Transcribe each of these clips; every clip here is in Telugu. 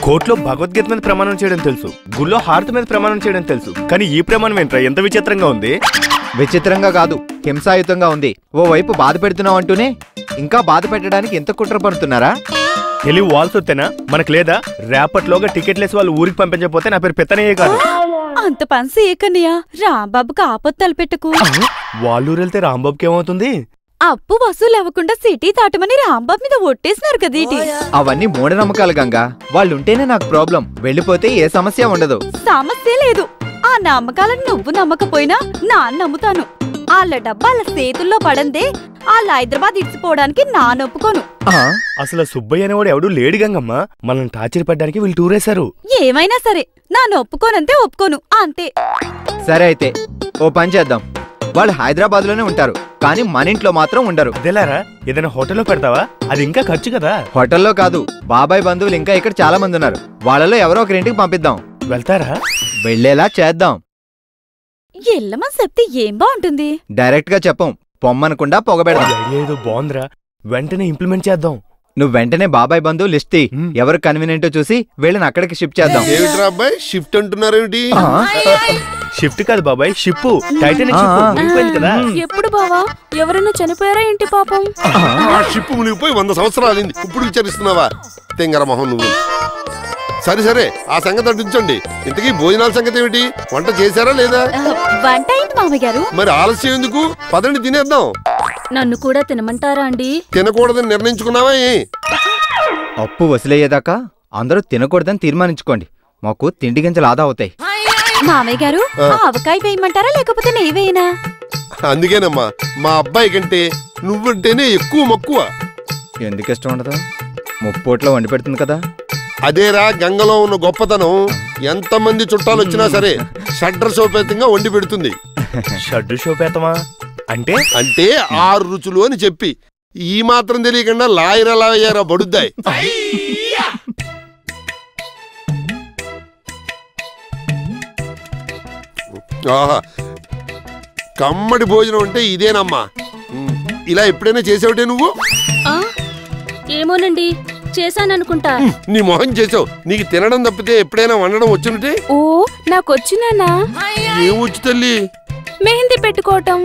కోర్టులో భగవద్గీత మీద ప్రమాణం చేయడం తెలుసు, గుళ్ళో హారతి మీద ప్రమాణం చేయడం తెలుసు, కానీ ఈ ప్రమాణం ఏంట్రా ఎంత విచిత్రంగా ఉంది? విచిత్రంగా కాదు, హింసాయుతంగా ఉంది. ఓవైపు బాధ పెడుతున్నావు అంటూనే ఇంకా బాధ పెట్టడానికి ఎంత కుట్ర పడుతున్నారా? తెలివి వాల్సొత్తేనా మనకు లేదా? రేపట్లోగా టికెట్లేసి వాళ్ళు ఊరికి పంపించకపోతే నా పేరు పెత్తనయ్యే కాదు. అంత పని చేయకన్నయ్యా, రాంబాబుకి ఆపత్తు తలపెట్టకు. వాళ్ళూరు వెళ్తే రాంబాబుకి ఏమవుతుంది? అప్పు వసూలు అవ్వకుండా సిటీ దాటమని రాంబాబు మీద ఒట్టేసినారు కదేటి. అవన్నీ మూఢనమ్మకాలు గంగా. వాళ్ళుంటేనే నాకు ప్రాబ్లం, వెళ్ళిపోతే ఏ సమస్య ఉండదు. సమస్య లేదు. ఆ నమ్మకాలను నువ్వు నమ్మకపోయినా నాన్న నమ్ముతాను. వాళ్ళ డబ్బా వాళ్ళ చేతుల్లో పడందే వాళ్ళ హైదరాబాద్ ఇడిచిపోవడానికి నానొప్పుకోను. అసలు సుబ్బయ్య అనేవాడు ఎవడు లేడు గంగమ్మ, మనల్ని టార్చర్ పెట్టడానికి వీళ్ళు టూరేశారు. ఏమైనా సరే నాన్న ఒప్పుకోనంతే ఒప్పుకోను అంతే. సరే అయితే ఓ పని చేద్దాం, వాళ్ళు హైదరాబాద్ లోనే ఉంటారు కానీ మన ఇంట్లో మాత్రం ఉండరు. అదేలారా, ఏదైనా హోటల్లో పెడతావా? అది ఇంకా ఖర్చు కదా. హోటల్లో కాదు, బాబాయ్ బంధువులు ఇంకా ఇక్కడ చాలా మంది ఉన్నారు. వాళ్ళలో ఎవరో ఒకరింటికి పంపిద్దాం. వెళ్తారా? వెళ్లేలా చేద్దాం. ఎల్లమని చెప్తే ఏం బాగుంటుంది? డైరెక్ట్ గా చెప్పం, పొమ్మనకుండా పొగబెడదాం. ఐడియా ఏదో బాగుందిరా, వెంటనే ఇంప్లిమెంట్ చేద్దాం. నువ్వు వెంటనే బాబాయ్ బంధువు లిస్ట్ ఎవరు కన్వీనియంటో చూసి వీళ్ళని అక్కడికి షిఫ్ట్ చేద్దాం. షిఫ్ట్ అంటున్నారేమిటి? షిఫ్ట్ కాదు బాబాయ్, షిప్. టైటానిక్ షిప్ మునిగిపోయింది కదా. ఎప్పుడు బావా? ఎవరైనా చనిపోయారా ఏంటి పాపం? ఆ షిప్ మునిగిపోయి 100 సంవత్సరాలు ఇప్పుడు విచారిస్తున్నావా? తెంగర మొహం నువ్వు. సరే సరే, ఆ సంగతి అడ్డించండి. ఇంతకీ భోజనాల సంగతి ఏమిటి? వంట చేశారా లేదా? వంట అయింది మామయ్య గారు. మరి ఆలస్యం ఎందుకు? పదండి తినేద్దాం. నన్ను కూడా తినమంటారా అండి? తినకూడదని నిర్ణయించుకున్నావా? అప్పు వసూలయ్యేదాకా అందరూ తినకూడదని తీర్మానించుకోండి. మాకు తిండి గింజలు ఆదా అవుతాయి. మామయ్య గారు, ఆవకాయ వేయమంటారా లేకపోతే నెయ్యి వేయనా? అందుకేనమ్మా, మా అబ్బాయి కంటే నువ్వంటేనే ఎక్కువ మక్కువ. ఎందుకు ఇష్టం ఉండదు? ముప్పోట్లో వండి పెడుతుంది కదా. అదేరా గంగలో ఉన్న గొప్పతనం. ఎంతమంది చుట్టాలు వచ్చినా సరే షడ్ర సోపేతంగా వండి పెడుతుంది. షడ్డు సోపేతమా అంటే? అంటే 6 రుచులు అని చెప్పి ఈ మాత్రం తెలియకుండా లాయర్ ఎలా అయ్యారా బడుద్దాయి. ఆహా, కమ్మడి భోజనం అంటే ఇదేనమ్మా. ఇలా ఎప్పుడైనా చేసావుటే నువ్వు? ఏమోనండి, చేశాననుకుంటా. నీ మొహం చేసావు. నీకు తినడం తప్పితే ఎప్పుడైనా వండడం వచ్చుంటే? ఓ, నాకొచ్చినానా? ఏమొచ్చు తల్లి? మెహందీ పెట్టుకోవటం.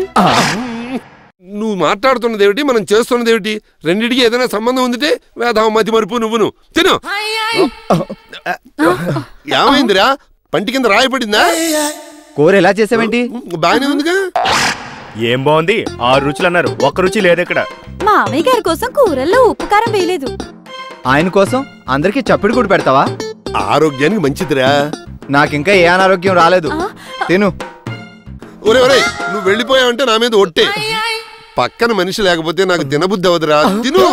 నువ్వు మాట్లాడుతున్నది ఏమిటి, మనం చేస్తున్నది ఏమిటి? రెండిటికి ఏదైనా సంబంధం ఉందిటే వేధం మతి మరుపు. నువ్వు తిను. ఏమైందిరా, పంటి కింద రాయపడిందా? కూర ఎలా చేసావేంటి? బాగానే ఉందిగా. ఏం బాగుంది? 6 రుచులు అన్నారు, ఒక్క రుచి లేదు ఇక్కడ. మామయ్య గారి కోసం కూరల్లో ఉప్పు కారం వేయలేదు. ఆయన కోసం అందరికి చప్పిడి కూడా పెడతావా? ఆరోగ్యానికి మంచిదిరా. నాకింకా ఏ అనారోగ్యం రాలేదు. తిను. ఒరే ఒరే, నువ్వు వెళ్ళిపోయావంటే నా మీద ఒట్టే. పక్కన మనిషి లేకపోతే నాకు తినబుద్ధి అవదురా. తిను.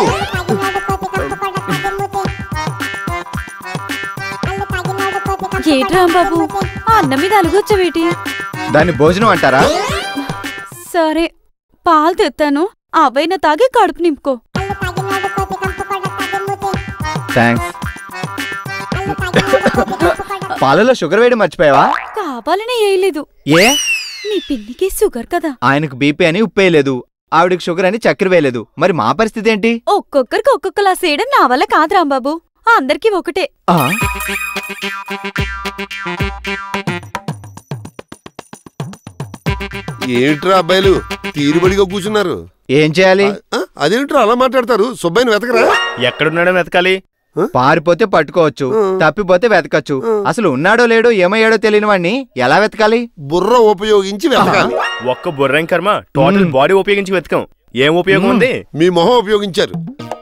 ఏటి రాంబాబు, అన్నం మీద అలుగొచ్చవేటి? దాన్ని భోజనం అంటారా? సరే, పాలు తెత్తాను, అవైనా తాగి కడుపు నింపుకో. థ్యాంక్స్. పాలలో షుగర్ వేయడం మర్చిపోయావా? కావాలని వేయలేదు. ఏ? మీ పిన్నికి షుగర్ కదా. ఆయనకు బీపీ అని ఉప్పేయలేదు, ఆవిడకి షుగర్ అని చక్కెర వేయలేదు. మరి మా పరిస్థితి ఏంటి? ఒక్కొక్కరికి ఒక్కొక్కలా చేయడం నా వల్ల కాదు రాంబాబు, అందరికీ ఒకటే. ఏంట్రా అబ్బాయిలు తీరుబడిగా కూర్చున్నారు? ఏం చేయాలి? అదేంట్రా అలా మాట్లాడతారు? సుబ్బయ్యని వెతకరా? ఎక్కడున్నాడో వెతకాలి. పారిపోతే పట్టుకోవచ్చు, తప్పిపోతే వెతకచ్చు. అసలు ఉన్నాడో లేడో ఏమయ్యాడో తెలియని వాడిని ఎలా వెతకాలి? బుర్ర ఉపయోగించి వెతకాలి. ఒక్క బుర్రం కర్మ, టోటల్ బాడీ ఉపయోగించి వెతకం. ఏం ఉపయోగం ఉంది? మీ మొహం ఉపయోగించారు.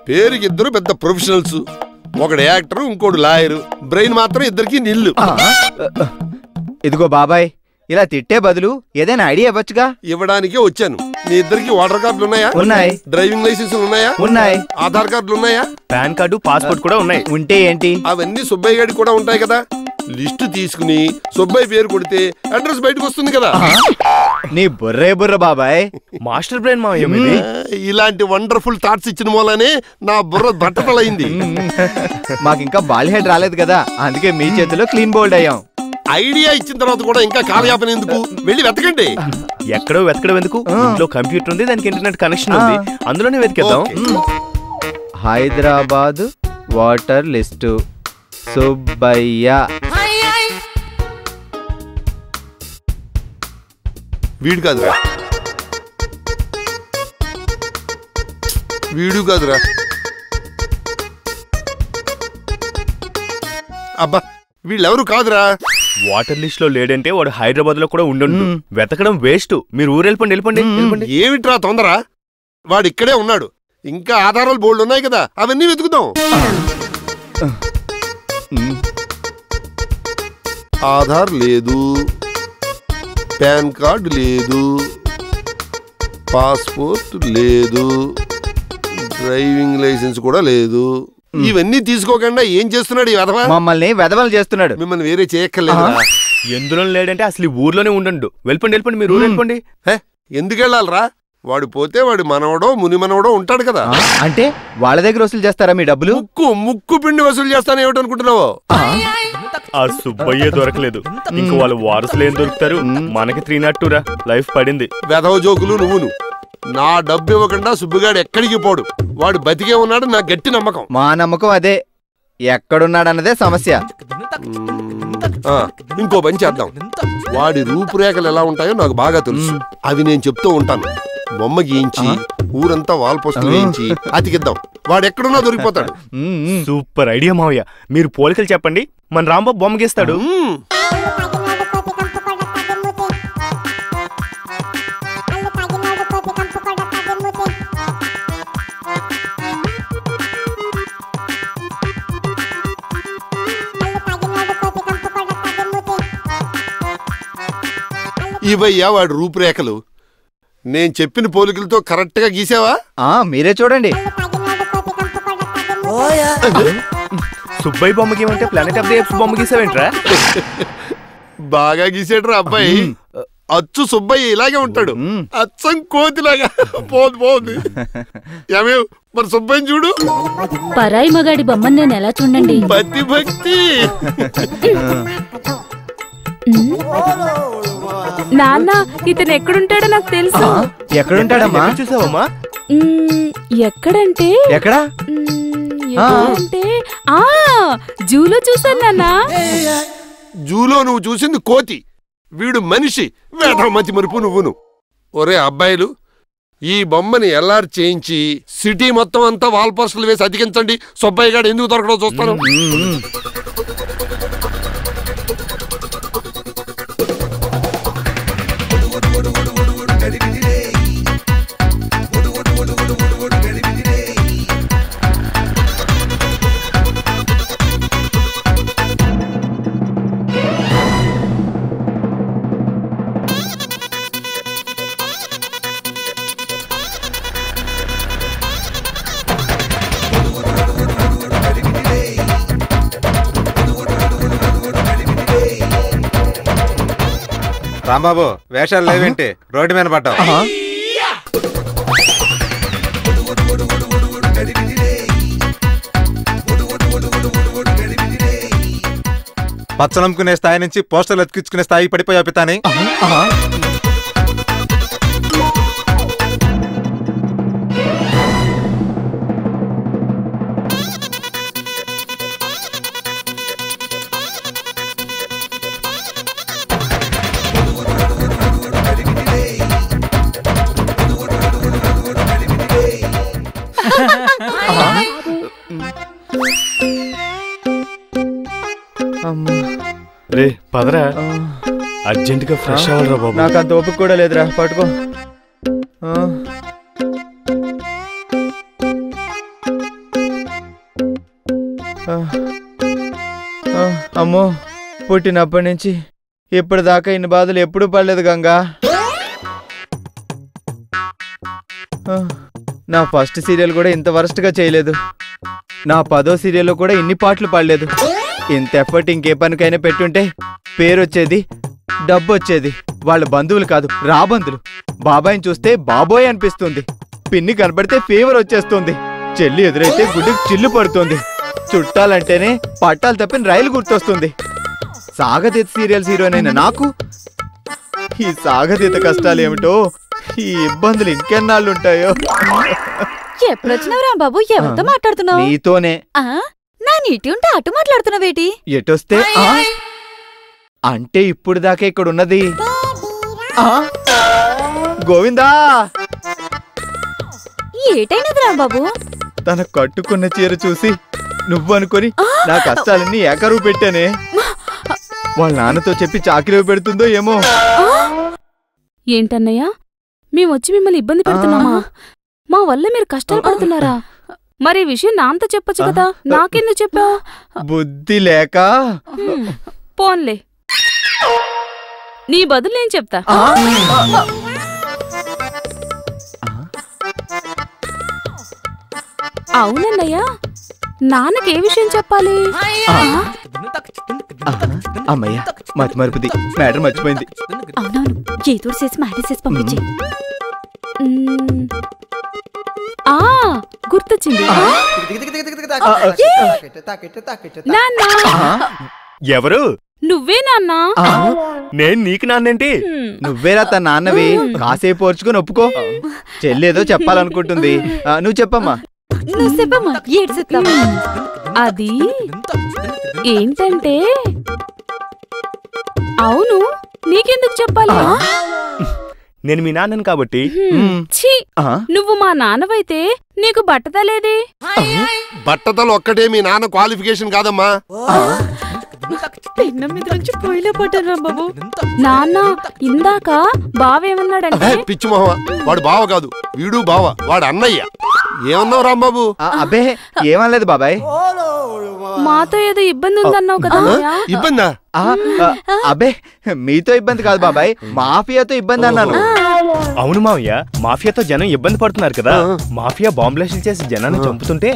పేరుకి ఇద్దరు పెద్ద ప్రొఫెషనల్స్, ఒకడు యాక్టర్, ఇంకోడు లాయరు. బ్రెయిన్ మాత్రం ఇద్దరికి నిల్లు. ఇదిగో బాబాయ్, ఇలా తిట్టే బదులు ఏదైనా ఐడియా ఇవ్వచ్చుగా. ఇవ్వడానికే వచ్చాను. మీ ఇద్దరికి వాటర్ కార్డులు ఉన్నాయా? ఉన్నాయి. డ్రైవింగ్ లైసెన్స్ ఉన్నాయా? ఉన్నాయి. ఆధార్ కార్డులు ఉన్నాయా? పాన్ కార్డు, పాస్పోర్ట్ కూడా ఉన్నాయి. ఉంటే ఏంటి? అవన్నీ సుబ్బయ్య గారికి కూడా ఉంటాయి కదా. లిస్టు తీసుకుని సుబ్బయ్య పేరు కొడితే అడ్రస్ బయటకు వస్తుంది కదా. నీ బుర్రే బుర్ర బాబాయ్. మాస్టర్ బ్రెయిన్ మా. ఇలాంటి వండర్ఫుల్ థాట్స్ ఇచ్చిన మూలనే నా బుర్ర బట్టతలైంది. మాకింకా బాల్ హెడ్ రాలేదు కదా, అందుకే మీ చేతిలో క్లీన్ బోల్డ్ అయ్యాం. ఐడియా ఇచ్చిన తర్వాత కూడా ఇంకా కాలయాపన ఎందుకు? వెళ్ళి వెతకండి. ఎక్కడో వెతకడం ఎందుకు? ఇంట్లో కంప్యూటర్ ఉంది, దానికి ఇంటర్నెట్ కనెక్షన్ ఉంది, అందులోనే వెతికేద్దాం. Hyderabad water list. సుబ్బయ్య. వీడు కాదురా, వీడు కాదురా. అబ్బా వీళ్ళెవరు కాదురా. వాటర్ లిస్ట్ లో లేడంటే వాడు హైదరాబాద్ లో కూడా ఉండడు. వెతకడం వేస్ట్. మీరు ఊరు వెళ్ళిపోండి. ఏమిట్రా తొందర? వాడు ఇక్కడే ఉన్నాడు. ఇంకా ఆధారాలు బోల్డ్ ఉన్నాయి కదా, అవన్నీ వెతుకుదాం. ఆధార్ లేదు, పాన్ కార్డు లేదు, పాస్పోర్ట్ లేదు, డ్రైవింగ్ లైసెన్స్ కూడా లేదు. ఇవన్నీ తీసుకోకుండా ఏం చేస్తున్నాడు ఈ వెధవ? మమ్మల్ని వెధవలు చేస్తున్నాడు. మిమ్మల్ని వేరే చేయక్కర్లేదు. ఎందులో లేడంటే అసలు ఊర్లోనే ఉండండు. వెళ్ళిపోండి. మీరు ఊరు వెళ్ళిపోండి. ఎందుకు వెళ్ళాలరా? వాడు పోతే వాడు మనవడో ముని మనవడో ఉంటాడు కదా. అంటే వాళ్ళ దగ్గర వసూలు చేస్తారా మీ డబ్బులు? ముక్కు పిండి వసూలు చేస్తాను ఏమిటనుకుంటున్నావు? ఆ సుబ్బయ్య దొరకలేదు, ఇంక వాళ్ళు వారసులు ఏం దొరుకుతారు? మనకి 302 రా, లైఫ్ పడింది. వెధవ జోకులు నువ్వును. నా డబ్బు ఇవ్వకుండా సుబ్బుగాడు ఎక్కడికి పోడు. వాడు బతికే ఉన్నాడు, నా గట్టి నమ్మకం. మా నమ్మకం అదే. ఎక్కడున్నాడన్నదే సమస్య. ఇంకో పని చేద్దాం. వాడి రూపురేఖలు ఎలా ఉంటాయో నాకు బాగా తెలుసు. అవి నేను చెప్తూ ఉంటాను. బొమ్మ గీయించి ఊరంతా వాల్ పోస్టులు వేయించి అతికిద్దాం. వాడు ఎక్కడున్నా దొరికిపోతాడు. సూపర్ ఐడియా మావయ్య. మీరు పోలికలు చెప్పండి, మన రాంబాబు బొమ్మ గీస్తాడు. ఇవయ్యా వాడి రూపురేఖలు. నేను చెప్పిన పోలికలతో కరెక్ట్ గా గీసావా? మీరే చూడండి. సుబ్బయ్య బొమ్మ గీయమంటే ప్లానెట్ ఆఫ్ ది ఏప్స్ బొమ్మ గీసావేంట్రా? బాగా గీసాడు రా అబ్బాయి. అచ్చు సుబ్బయ్య ఇలాగే ఉంటాడు, అచ్చం కోతిలాగా. పోదు ఏమే మరి సుబ్బయ్య చూడు. పరాయి మగాడి బొమ్మని నేను ఎలా చూడండి. భక్తి భక్తి. నాన్న ఇతను ఎక్కడుంటాడో నాకు తెలుసు. ఎక్కడుంటాడమ్మా? చూసావమ్మా? ఎక్కడంటే ఎక్కడా? అంటే జూలో చూసాను నాన్న. జూలో నువ్వు చూసింది కోతి, వీడు మనిషి. వేధమతి మరుపు నువ్వును. ఒరే అబ్బాయిలు, ఈ బొమ్మని ఎల్ఆర్ చేయించి సిటీ మొత్తం అంతా వాల్ పోస్టర్లు వేసి అతికించండి. సుబ్బయ్య గారు ఎందుకు దొరకడో చూస్తాను. రాంబాబు వేషాలు లేవేంటి? రోడ్డు మీద పడ్డావు. పచ్చనమ్ముకునే స్థాయి నుంచి పోస్టర్లు ఎత్తుకించుకునే స్థాయికి పడిపోయా పితాని. రే పదరా, అర్జెంట్ గా ఫ్రెష్ అవ్వాలరా బాబు. నాకు అంత ఓపిక కూడా లేదురా. పట్టుకో. అమ్మో, పుట్టినప్పటి నుంచి ఇప్పటిదాకా ఇన్ని బాధలు ఎప్పుడూ పడలేదు గంగా. నా ఫస్ట్ సీరియల్ కూడా ఇంత వరస్ట్ గా చేయలేదు. నా 10వ సీరియల్లో కూడా ఇన్ని పాటలు పాడలేదు. ఇంత ఎఫర్ట్ ఇంకే పనికైనా పెట్టుంటే పేరు వచ్చేది, డబ్బు వచ్చేది. వాళ్ళ బంధువులు కాదు, రాబంధులు. బాబాయిని చూస్తే బాబోయ్ అనిపిస్తుంది. పిన్ని కనబడితే ఫీవర్ వచ్చేస్తుంది. చెల్లి ఎదురైతే గుడ్డికి చిల్లు పడుతుంది. చుట్టాలంటేనే పట్టాలు తప్పిన రైలు గుర్తొస్తుంది. సాగతీత సీరియల్స్ హీరోయిన్ నాకు ఈ సాగతీత కష్టాలు ఏమిటో, ఈ ఇబ్బందులు ఇంకెన్నాళ్ళు ఉంటాయో. ఎప్పుడొచ్చినావు రాంబాబు? ఎవరితో మాట్లాడుతున్నావు? నీతోనే. నా నీటి ఉంటే అటు మాట్లాడుతున్నావేటి? ఎటొస్తే అంటే ఇప్పుడు దాకా ఇక్కడ ఉన్నది గోవిందా. ఏటైనది రాంబాబు? తన కట్టుకున్న చీర చూసి నువ్వు అనుకొని నా కష్టాలన్నీ ఏకరువు పెట్టానే. వాళ్ళ నాన్నతో చెప్పి చాకిరీ పెడుతుందో ఏమో. ఏంటన్నయ్యా, మేమొచ్చి మిమ్మల్ని ఇబ్బంది పెడుతున్నామా? మా వల్ల మీరు కష్టాలు పడుతున్నారా? మరి ఈ విషయం నాన్నతో చెప్పొచ్చు కదా, నాకెందుకు చెప్పావు? బుద్ధి లేక. పోన్లే, నీ బదులు నేను చెప్తా. అవునన్నయ్యా, నాన్నకి ఏ విషయం చెప్పాలి? అమ్మయ్య మతి మరుపుది, మ్యాటర్ మర్చిపోయింది. అవునవును, ఏదో చేసి మ్యారేజ్ చేసి పంపించి. గుర్తొచ్చింది. నాన్న. ఎవరు? నువ్వే నాన్నా. నేను నీకు నాన్నేంటి? నువ్వేరా తన నాన్నవి. కాసేపు ఓర్చుకొని ఒప్పుకో. చెల్లేదో చెప్పాలనుకుంటుంది, నువ్వు చెప్పమ్మా. నువ్వు చెప్పమ్మా, ఏడు చెప్తావా? అది ఏంటంటే, అవును, నీకెందుకు చెప్పాలి? నేను మీ నాన్నను కాబట్టి. ఛీ, నువ్వు మా నాన్నవైతే నీకు బట్టతలేది. బట్టతలు ఒక్కటే మీ నాన్న క్వాలిఫికేషన్ కాదమ్మా. పెన్నం మీద నుంచి పోయిలో పడ్డాను రాంబాబు. నాన్న, ఇందాక బావేమన్నాడంటే, పిచ్చి మొహమా, వాడు బావ కాదు, వీడు బావ, వాడు అన్నయ్య. ఏమన్నావు రాంబాబు? అబ్బే ఏమనలేదు బాబాయ్. మాతో ఏదో ఇబ్బంది ఉందన్నావు కదా. ఇబ్బందా? అబ్బే మీతో ఇబ్బంది కాదు బాబాయ్, మాఫియాతో ఇబ్బంది అన్నాను. అవును మావయ్య, మాఫియాతో జనం ఇబ్బంది పడుతున్నారు కదా. మాఫియా బాంబ్లాస్టులు చేసి జనాన్ని చంపుతుంటే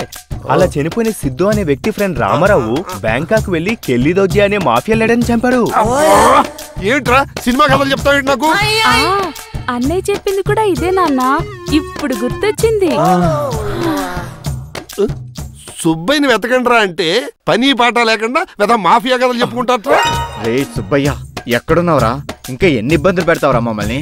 అలా చనిపోయిన సిద్ధు అనే వ్యక్తి ఫ్రెండ్ రామారావు బ్యాంకాక్ వెళ్లి కెల్లీ దోజీ అనే మాఫియా లీడర్ని చంపాడు. ఏంట్రా సినిమా కథలు చెప్తావు నాకు? అన్నయ్య చెప్పింది కూడా ఇదే నాన్న, ఇప్పుడు గుర్తొచ్చింది. సుబ్బయ్యని వెతకండ్రా అంటే పని పాట లేకుండా మాఫియా కథలు చెప్పుకుంటారా? రే సుబ్బయ్య, ఎక్కడున్నావురా? ఇంకా ఎన్ని ఇబ్బందులు పెడతావురా మమ్మల్ని?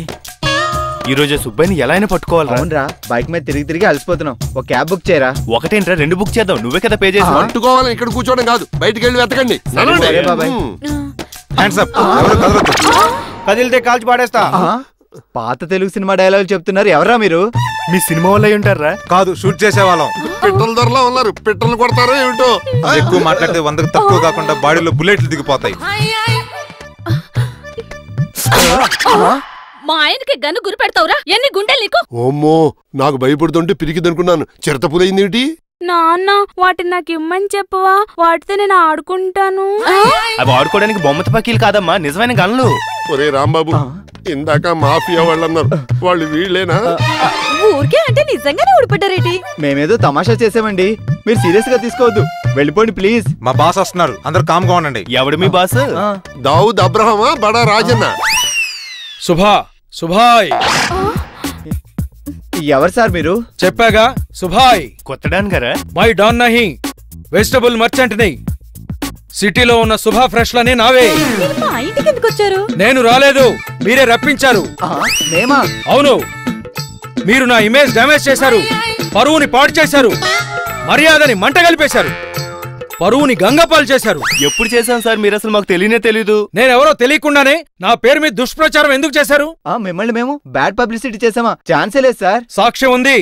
ఈ రోజు సుబ్బయ్యని ఎలా అయినా పట్టుకోవాలి. అవునరా, బైక్ మీద తిరిగి తిరిగి అలసిపోతున్నాం. ఒక క్యాబ్ బుక్ చేయరా. ఒకటేంట్రా, 2 బుక్ చేద్దాం. నువ్వే కదా పే చేసి. పట్టుకోవాలని ఇక్కడ కూర్చోవడం కాదు, బయటికి వెళ్ళి వెతకండి. బాబాయ్ కదిలితే కాల్చి పాడేస్తా. పాత తెలుగు సినిమా డైలాగ్ చెప్తున్నారు, ఎవరా మీరు? మీ సినిమా వాళ్ళు ఉంటారా? కాదు, షూట్ చేసేవాళ్ళం. పెట్రోల్ ధరలో ఉన్నారు, పెట్రోల్ కొడతారో ఏమిటో. ఎక్కువ మాట్లాడితే 100కు తక్కువ కాకుండా బాడీలో బుల్లెట్లు దిగిపోతాయి. మా ఆయనకి గన్ను గురి పెడతావురా? ఎన్ని గుండెలు నీకు? ఓమ్మో, నాకు భయపడుతుంటే పిరికిదనుకున్నాను. చిరతపులైందేమిటి? నాన్న, వాటిని నాకు ఇమ్మని చెప్పవా? వాటితో నేను ఆడుకుంటాను. అవి ఆడుకోవడానికి బొమ్మ తుపాకీలు కాదమ్మా, నిజమైన గన్లు. ఒరే రాంబాబు, ఇందాక మాఫియా వాళ్ళు అన్నారు, వాళ్ళు వీళ్ళేనా? ఊరికే అంటే నిజంగానే ఊడిపడ్డారేటి? మేమేదో తమాషా చేసామండి, మీరు సీరియస్ గా తీసుకోవద్దు. వెళ్ళిపోండి ప్లీజ్. మా బాస్ వస్తున్నారు, అందరు కామ్గా ఉండండి. ఎవడు మీ బాస్? దావుద్ అబ్రహమా, బడా రాజన్న? సుభాయ్ ఎవరు సార్ మీరు? చెప్పాగా, సుభాయ్. కొత్త డాన్ గారా? మై డాన్ నహి, వెజిటబుల్ మర్చెంట్ ని. సిటీలో ఉన్న సుభా ఫ్రెష్లని నావే. మా ఇంటికి ఎందుకు వచ్చారు? నేను రాలేదు, మీరే రప్పించారు. మేమా? అవును, మీరు నా ఇమేజ్ డ్యామేజ్ చేశారు, పరువుని పాడు చేశారు, మర్యాదని మంట కలిపేశారు, పరువుని గంగపాలు చేశారు. ఎప్పుడు చేశాం సార్? మీరు అసలు మాకు తెలియనే తెలీదు. నేనెవరో తెలియకుండానే నా పేరు మీద దుష్ప్రచారం ఎందుకు చేశారు? మిమ్మల్ని మేము బ్యాడ్ పబ్లిసిటీ చేసామా? ఛాన్సే లేదు సార్. సాక్ష్యం ఉంది.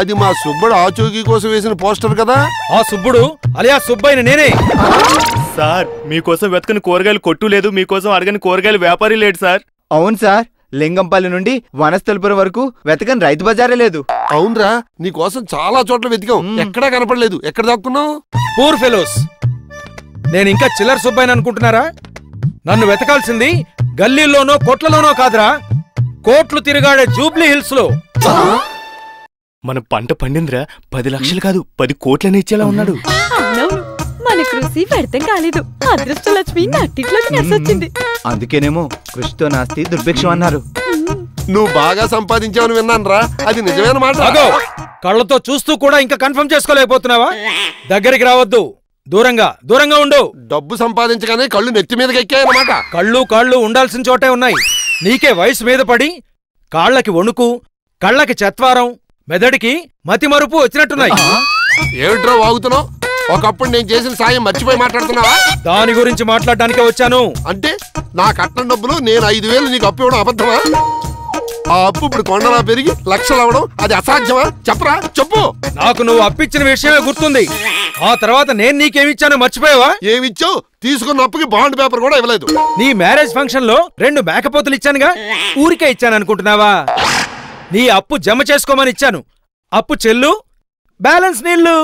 అది మా సుబ్బడు ఆచూకీ కోసం వేసిన పోస్టర్ కదా. ఆ సుబ్బుడు అలియా సుబ్బయ్యని నేనే. సార్, మీకోసం వెతకని కూరగాయలు కొట్టు లేదు, మీకోసం అడగని కూరగాయలు వ్యాపారి లేడు సార్. అవును సార్, లింగంపల్లి నుండి వనస్థలపురం వరకు వెతకని రైతు బజారే లేదు. అవునరా, నీకోసం చాలా చోట్ల వెతికాం, ఎక్కడా కనపడలేదు. ఎక్కడ దాక్కున్నావు? పూర్ ఫెలోస్, నేను ఇంకా చిల్లర సుబ్బయ్యని అనుకుంటున్నారా? నన్ను వెతకాల్సింది గల్లీల్లోనో కొట్లలోనో కాదురా, కోట్లు తిరిగాడే జూబ్లీ హిల్స్ లో. మన పంట పండిందిరా, 10 లక్షలు కాదు 10 కోట్లని ఇచ్చేలా ఉన్నాడు. మన కృషి వ్యర్థం కాలేదు. అదృష్టలక్ష్మి నట్టిట్లోకి నడిచొచ్చింది. అందుకేనేమో కృషితో నాస్తి దుర్భిక్షం అన్నారు. నువ్వు బాగా సంపాదించావని విన్నాను రా, అది నిజమైన మాట. కళ్ళతో చూస్తూ కూడా ఇంకా కన్ఫర్మ్ చేసుకోలేకపోతున్నావా? దగ్గరికి రావద్దు, దూరంగా దూరంగా ఉండు. డబ్బు సంపాదించగానే కళ్ళు నెత్తి మీదకి ఎక్కాయన్నమాట. కాళ్ళు ఉండాల్సిన చోటే ఉన్నాయి. నీకే వయసు మీద పడి కాళ్ళకి వణుకు, కళ్ళకి చత్వారం, మెదడికి మతి మరుపు వచ్చినట్టున్నాయి. ఏమిట్రా వాగుతున్నావు? ఒకప్పుడు నేను చేసిన సాయం మర్చిపోయి మాట్లాడుతున్నావా? దాని గురించి మాట్లాడడానికే వచ్చాను. అంటే నా కట్నం డబ్బులు నేను 5,000 నీకు అప్పు ఇవ్వడం అబద్ధమా? ఆ అప్పు ఇప్పుడు కొండలా పెరిగి లక్షలు అవ్వడం అది అసాధ్యమా? చెప్పరా, చెప్పు. నాకు నువ్వు అప్పిచ్చిన విషయమే గుర్తుంది. ఆ తర్వాత నేను నీకేమిచ్చానో మర్చిపోయావా? ఏమిచ్చావు? తీసుకున్న అప్పుకి బాండ్ పేపర్ కూడా ఇవ్వలేదు. నీ మ్యారేజ్ ఫంక్షన్ లో 2 మేకపోతులు ఇచ్చానుగా, ఊరికే ఇచ్చాను అనుకుంటున్నావా? నీ అప్పు జమ చేసుకోమని ఇచ్చాను. అప్పు చెల్లు, బ్యాలెన్స్ నీళ్ళు.